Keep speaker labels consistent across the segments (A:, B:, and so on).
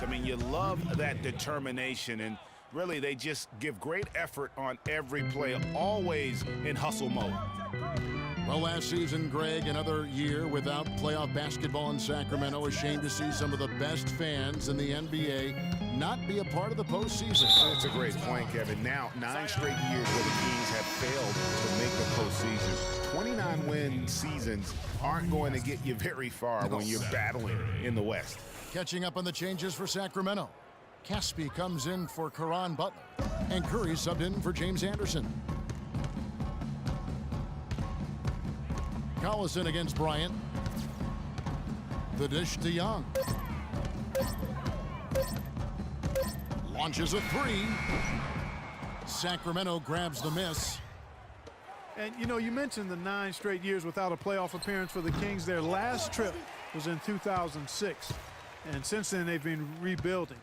A: I mean, you love that determination, and really they just give great effort on every play, always in hustle mode.
B: Well, last season, Greg, another year without playoff basketball in Sacramento. A shame to see some of the best fans in the NBA not be a part of the postseason.
A: That's a great point, Kevin. Now, 9 straight years where the Kings have failed to make the postseason. 29-win seasons aren't going to get you very far when you're battling in the West.
B: Catching up on the changes for Sacramento. Caspi comes in for Caron Butler, and Curry subbed in for James Anderson. Collison against Bryant. The dish to Young. Launches a three. Sacramento grabs the miss.
C: And, you know, you mentioned the 9 straight years without a playoff appearance for the Kings. Their last trip was in 2006. And since then, they've been rebuilding.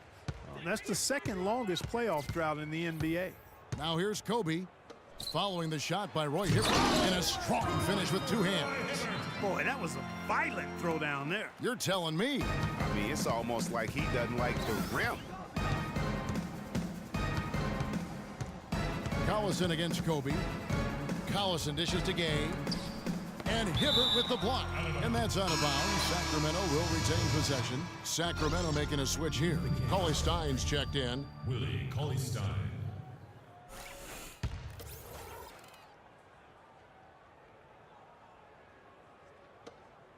C: That's the second longest playoff drought in the NBA.
B: Now here's Kobe. Following the shot by Roy Hibbert, and a strong finish with 2 hands.
C: Boy, that was a violent throw down there.
B: You're telling me.
A: I mean, it's almost like he doesn't like the rim.
B: Collison against Kobe. Collison dishes to Gay. And Hibbert with the block. And that's out of bounds. Sacramento will retain possession. Sacramento making a switch here. Cauley-Stein's checked in.
D: Willie Cauley-Stein.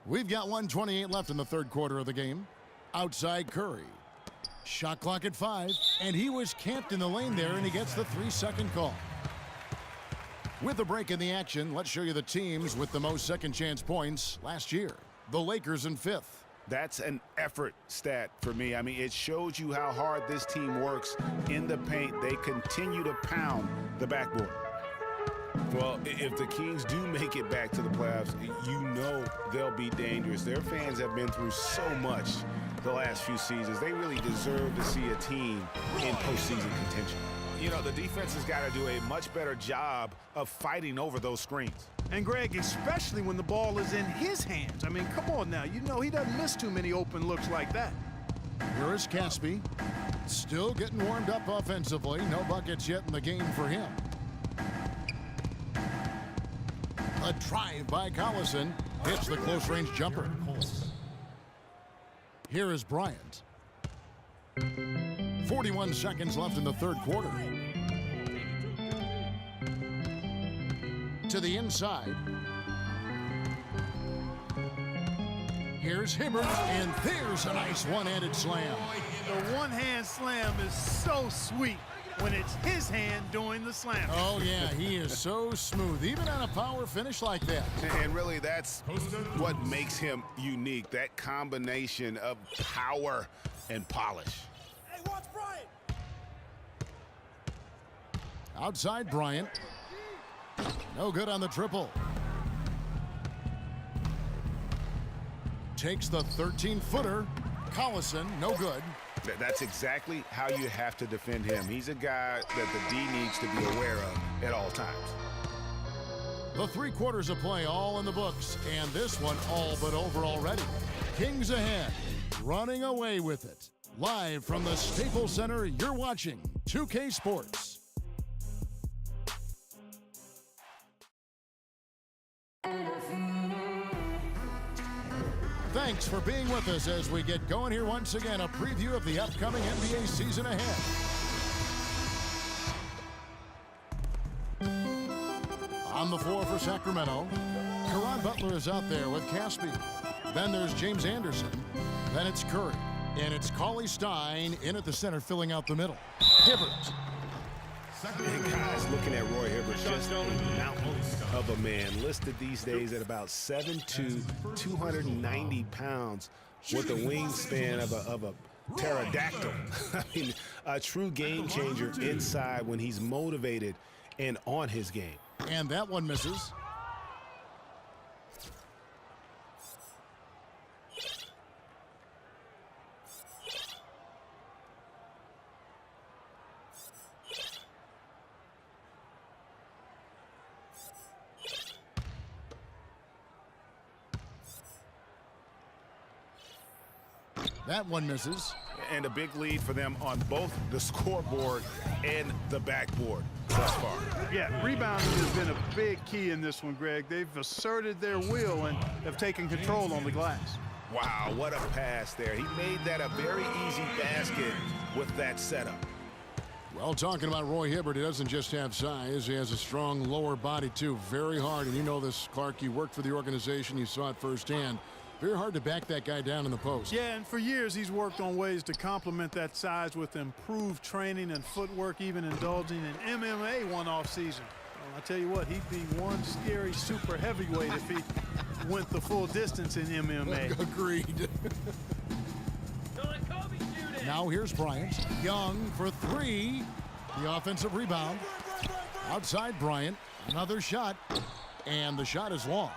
B: We've got 1:28 left in the third quarter of the game. Outside Curry. Shot clock at 5, and he was camped in the lane there, and he gets the 3-second call. With a break in the action, let's show you the teams with the most second chance points last year. The Lakers in 5th.
A: That's an effort stat for me. I mean, it shows you how hard this team works in the paint. They continue to pound the backboard. Well, if the Kings do make it back to the playoffs, you know they'll be dangerous. Their fans have been through so much the last few seasons. They really deserve to see a team in postseason contention. You know, the defense has got to do a much better job of fighting over those screens.
C: And, Greg, especially when the ball is in his hands. I mean, come on now. You know he doesn't miss too many open looks like that.
B: Here is Caspi. Still getting warmed up offensively. No buckets yet in the game for him. A drive by Collison. Hits the close-range jumper. Here is Bryant. 41 seconds left in the third quarter. To the inside. Here's Hibbert, and there's a nice one-handed slam.
C: The one-hand slam is so sweet when it's his hand doing the slam.
B: Oh, yeah, he is so smooth, even on a power finish like that.
A: And really, that's what makes him unique, that combination of power and polish.
C: Hey, watch Bryant.
B: Outside Bryant. No good on the triple. Takes the 13-footer. Collison, no good.
A: That's exactly how you have to defend him. He's a guy that the D needs to be aware of at all times.
B: The 3 quarters of play all in the books, and this one all but over already. Kings ahead, running away with it. Live from the Staples Center, you're watching 2K Sports. Thanks for being with us as we get going here once again. A preview of the upcoming NBA season ahead. On the floor for Sacramento, Caron Butler is out there with Caspi. Then there's James Anderson. Then it's Curry. And it's Cauley-Stein in at the center, filling out the middle. Hibbert.
A: And guys, looking at Roy Hibbert, just a mountain of a man, listed these days at about 7'2", 290 pounds, with a wingspan of a pterodactyl. I mean, a true game changer inside when he's motivated and on his game.
B: And that one misses. That one misses.
A: and a big lead for them on both the scoreboard and the backboard thus far.
C: Yeah, rebounding has been a big key in this one, Greg. They've asserted their will and have taken control on the glass.
A: Wow, what a pass there. He made that a very easy basket with that setup.
B: Well, talking about Roy Hibbert, he doesn't just have size. He has a strong lower body, too. Very hard. And you know this, Clark. You worked for the organization. You saw it firsthand. Very hard to back that guy down in the post.
C: Yeah, and for years he's worked on ways to complement that size with improved training and footwork, even indulging in MMA one off season. Well, I tell you what, he'd be one scary super heavyweight if he went the full distance in MMA.
B: Agreed. Now here's Bryant. Young for three. The offensive rebound. Outside Bryant. Another shot. And the shot is long.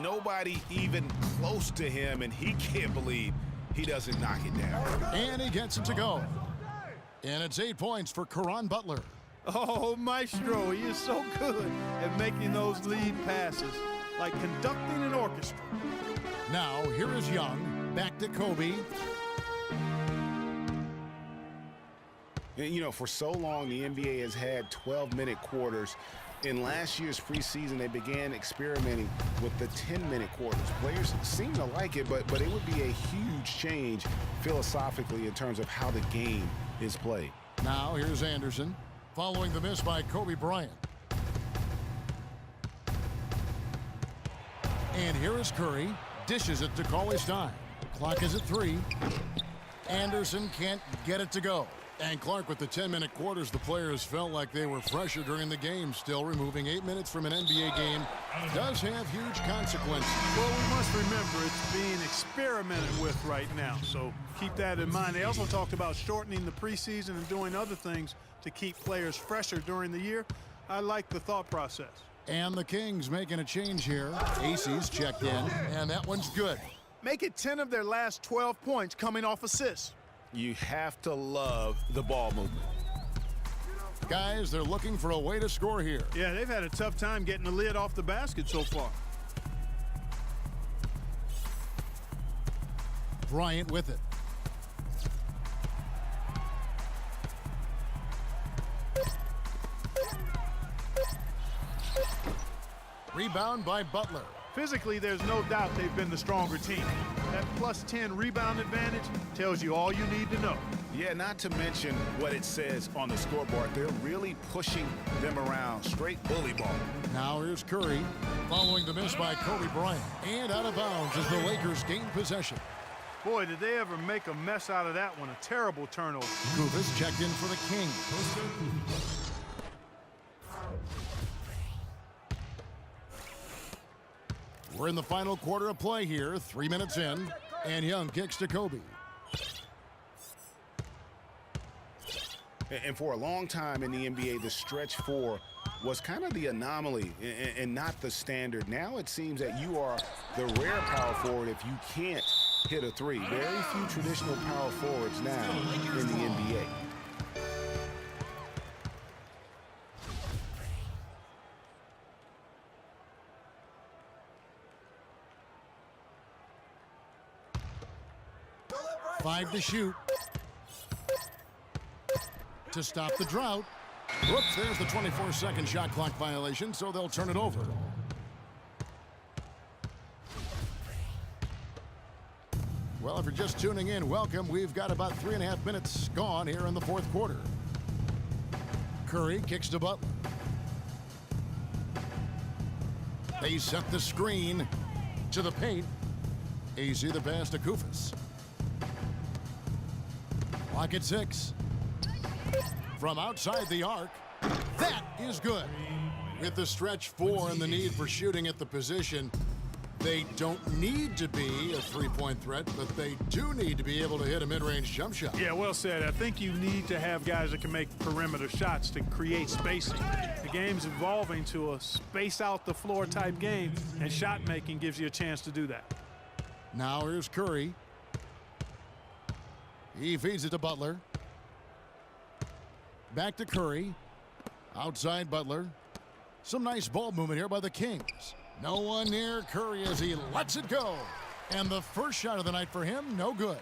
A: Nobody even close to him, and he can't believe he doesn't knock it down.
B: And he gets it to go. And it's 8 points for Caron Butler.
C: Oh, Maestro, he is so good at making those lead passes, like conducting an orchestra.
B: Now, here is Young. Back to Kobe.
A: And, you know, for so long, the NBA has had 12-minute quarters. In last year's preseason, they began experimenting with the 10-minute quarters. Players seem to like it, but it would be a huge change philosophically in terms of how the game is played.
B: Now, here's Anderson, following the miss by Kobe Bryant. And here is Curry, dishes it to Cauley-Stein. Clock is at 3. Anderson can't get it to go. And Clark, with the 10-minute quarters, the players felt like they were fresher during the game. Still, removing 8 minutes from an NBA game does have huge consequences.
C: Well, we must remember it's being experimented with right now, so keep that in mind. They also talked about shortening the preseason and doing other things to keep players fresher during the year. I like the thought process.
B: And the Kings making a change here. Acey's checked in, and that one's good.
C: Make it 10 of their last 12 points coming off assists.
A: You have to love the ball movement.
B: Guys, they're looking for a way to score here.
C: Yeah, they've had a tough time getting the lid off the basket so far.
B: Bryant with it. Rebound by Butler.
C: Physically, there's no doubt they've been the stronger team. That plus 10 rebound advantage tells you all you need to know.
A: Yeah, not to mention what it says on the scoreboard. They're really pushing them around. Straight bully ball.
B: Now here's Curry, following the miss by Kobe Bryant. And out of bounds as the Lakers gain possession.
C: Boy, did they ever make a mess out of that one. A terrible turnover.
B: Kufis checked in for the Kings. We're in the final quarter of play here, 3 minutes in, and Young kicks to Kobe.
A: And for a long time in the NBA, the stretch 4 was kind of the anomaly and not the standard. Now it seems that you are the rare power forward if you can't hit a 3. Very few traditional power forwards now in the NBA.
B: Five to shoot. To stop the drought. Whoops, there's the 24-second shot clock violation, so they'll turn it over. Well, if you're just tuning in, welcome. We've got about 3.5 minutes gone here in the fourth quarter. Curry kicks to Butler. They set the screen to the paint. Easy the pass to Kufis. Clock at 6. From outside the arc, that is good. With the stretch 4 and the need for shooting at the position, they don't need to be a three-point threat, but they do need to be able to hit a mid-range jump shot.
C: Yeah, well said. I think you need to have guys that can make perimeter shots to create spacing. The game's evolving to a space-out-the-floor type game, and shot making gives you a chance to do that.
B: Now here's Curry. He feeds it to Butler. Back to Curry. Outside Butler. Some nice ball movement here by the Kings. No one near Curry as he lets it go. And the first shot of the night for him, no good.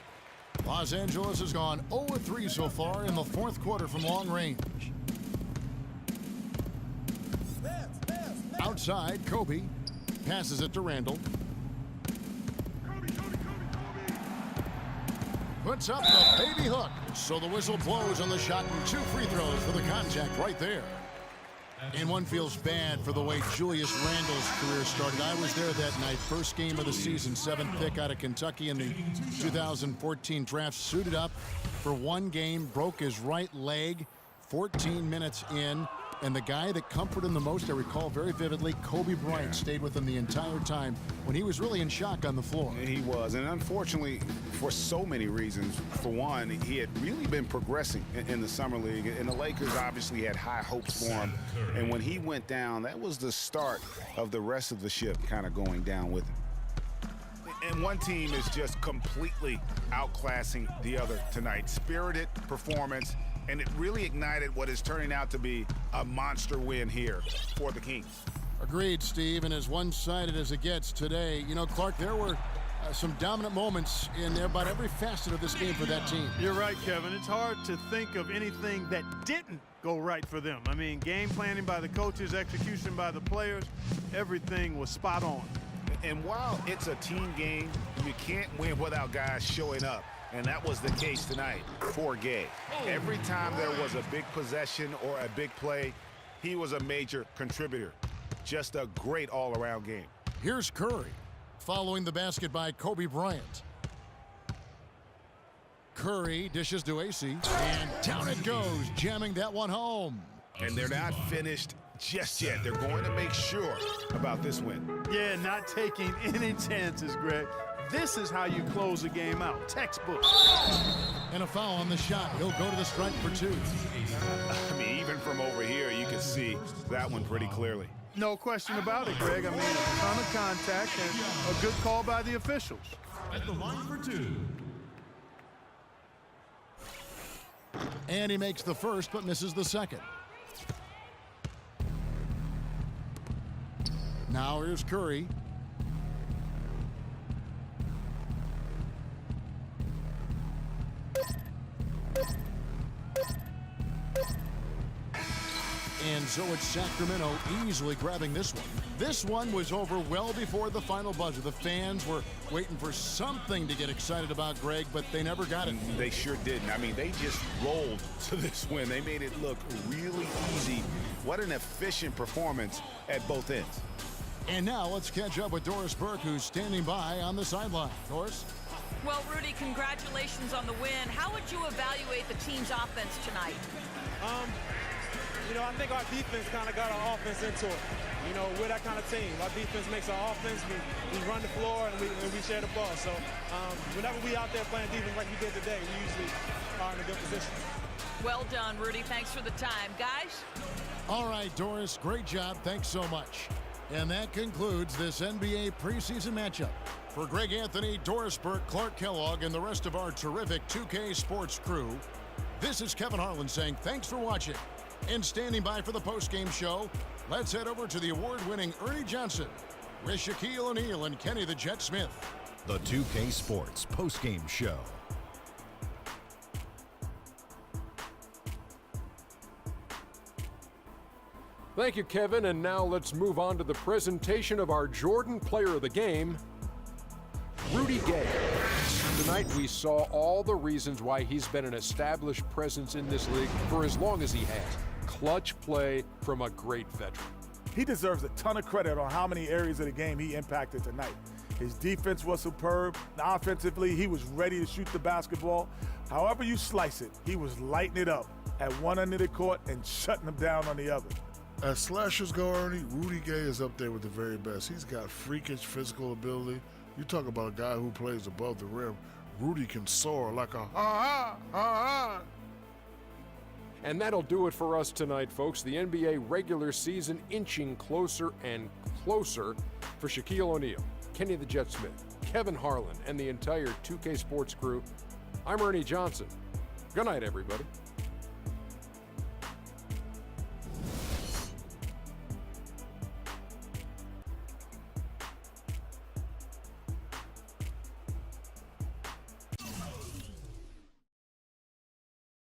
B: Los Angeles has gone 0-3 so far in the fourth quarter from long range. Outside, Kobe passes it to Randall. Puts up the baby hook. So the whistle blows on the shot and 2 free throws for the contact right there. And one feels bad for the way Julius Randle's career started. I was there that night, first game of the season, 7th pick out of Kentucky in the 2014 draft. Suited up for one game, broke his right leg 14 minutes in. And the guy that comforted him the most, I recall very vividly, Kobe Bryant stayed with him the entire time when he was really in shock on the floor.
A: He was, and unfortunately, for so many reasons. For one, he had really been progressing in the summer league, and the Lakers obviously had high hopes for him. And when he went down, that was the start of the rest of the ship kind of going down with him. And one team is just completely outclassing the other tonight. Spirited performance, and it really ignited what is turning out to be a monster win here for the Kings.
B: Agreed, Steve, and as one-sided as it gets today, you know, Clark, there were some dominant moments in about every facet of this game for that team.
C: You're right, Kevin. It's hard to think of anything that didn't go right for them. I mean, game planning by the coaches, execution by the players, everything was spot on.
A: And while it's a team game, you can't win without guys showing up. And that was the case tonight for Gay. Every time there was a big possession or a big play, he was a major contributor. Just a great all-around game.
B: Here's Curry, following the basket by Kobe Bryant. Curry dishes to AC, and down it goes, jamming that one home.
A: And they're not finished just yet. They're going to make sure about this win.
C: Yeah, not taking any chances, Greg. This is how you close a game out. Textbook.
B: And a foul on the shot. He'll go to the strike for 2.
A: I mean, even from over here, you can see that one pretty clearly.
C: No question about it, Greg. I mean, a ton of contact and a good call by the officials.
D: At the line for 2.
B: And he makes the first, but misses the second. Now here's Curry. And so it's Sacramento easily grabbing this one. This one was over well before the final buzzer. The fans were waiting for something to get excited about, Greg, but they never got it.
A: They sure didn't. I mean, they just rolled to this win. They made it look really easy. What an efficient performance at both ends.
B: And now let's catch up with Doris Burke, who's standing by on the sideline. Doris?
E: Well, Rudy, congratulations on the win. How would you evaluate the team's offense tonight?
F: You know, I think our defense kind of got our offense into it. You know, we're that kind of team. Our defense makes our offense. We run the floor and we share the ball. So whenever we out there playing defense like we did today, we usually are in a good position.
E: Well done, Rudy. Thanks for the time. Guys?
B: All right, Doris, great job. Thanks so much. And that concludes this NBA preseason matchup. For Greg Anthony, Doris Burke, Clark Kellogg, and the rest of our terrific 2K Sports crew, this is Kevin Harlan saying thanks for watching. And standing by for the postgame show, let's head over to the award-winning Ernie Johnson with Shaquille O'Neal and Kenny the Jet Smith.
D: The 2K Sports postgame show.
G: Thank you, Kevin, and now let's move on to the presentation of our Jordan Player of the Game, Rudy Gay. Tonight we saw all the reasons why he's been an established presence in this league for as long as he has. Clutch play from a great veteran.
H: He deserves a ton of credit on how many areas of the game he impacted tonight. His defense was superb. Offensively, he was ready to shoot the basketball. However you slice it, he was lighting it up at one end of the court and shutting them down on the other.
I: As slashers go, Ernie, Rudy Gay is up there with the very best. He's got freakish physical ability. You talk about a guy who plays above the rim. Rudy can soar like a ha-ha, ha-ha.
G: And that'll do it for us tonight, folks. The NBA regular season inching closer and closer for Shaquille O'Neal, Kenny the Jet Smith, Kevin Harlan, and the entire 2K Sports crew. I'm Ernie Johnson. Good night, everybody.